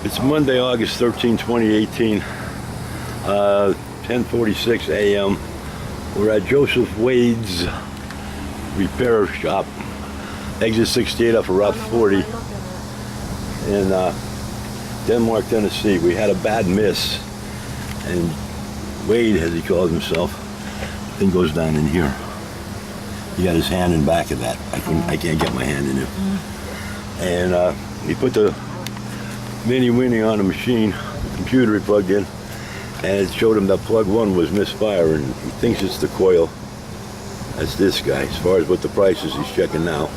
It's Monday, August 13, 2018, 10:46 a.m. We're at Joseph Wade's repair shop, exit 68 off of Route 40 in Denmark, Tennessee. We had a bad miss, and Wade, as he calls himself, the thing goes down in here. He got his hand in back of that. I can't get my hand in there. And he put the Winnie on the machine, the computer he plugged in, and it showed him that plug 1 was misfire, and he thinks it's the coil. That's this guy. As far as what the price is, he's checking now.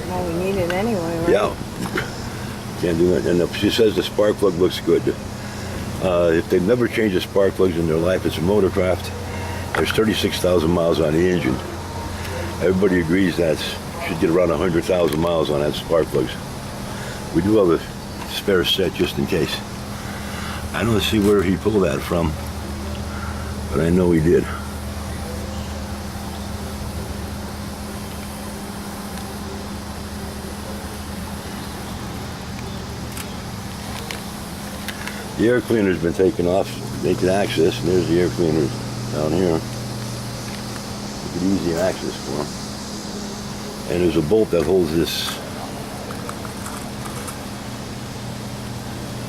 Well, we need it anyway, right? Yeah. Can't do that. And she says the spark plug looks good. If they've never changed the spark plugs in their life, it's a motorcraft. There's 36,000 miles on the engine. Everybody agrees that should get around 100,000 miles on that spark plugs. We do have a spare set just in case. I don't see where he pulled that from, but I know he did. The air cleaner's been taken off. They can access, and there's the air cleaner down here. You can easy access for them. And there's a bolt that holds this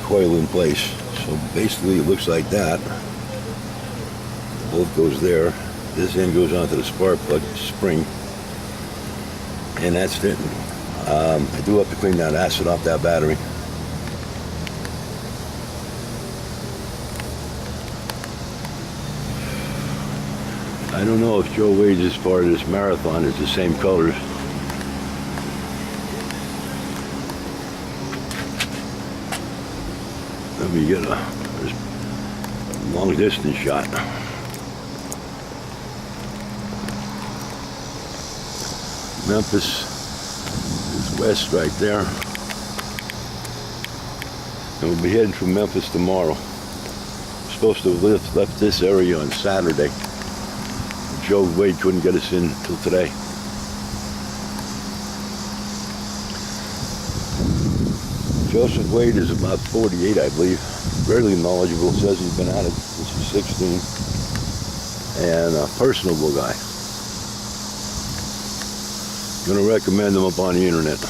coil in place. So basically it looks like that. The bolt goes there. This end goes onto the spark plug spring. And that's it. I do have to clean that acid off that battery. I don't know if Joe Wade, as part of this marathon, is the same colors. Let me get a long distance shot. Memphis is west right there. And we'll be heading from Memphis tomorrow. We're supposed to have left this area on Saturday. Joe Wade couldn't get us in until today. Joseph Wade is about 48, I believe. Fairly knowledgeable. Says he's been at it since he's 16. And a personable guy. Gonna recommend him up on the internet.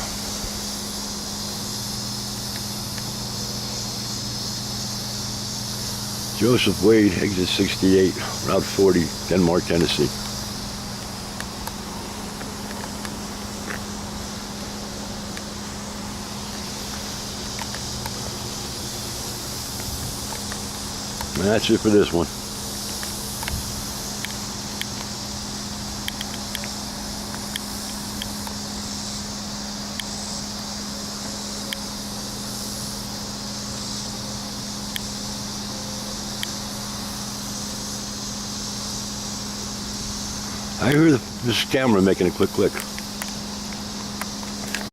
Joseph Wade, exit 68, Route 40, Denmark, Tennessee. And that's it for this one. I hear this camera making a click.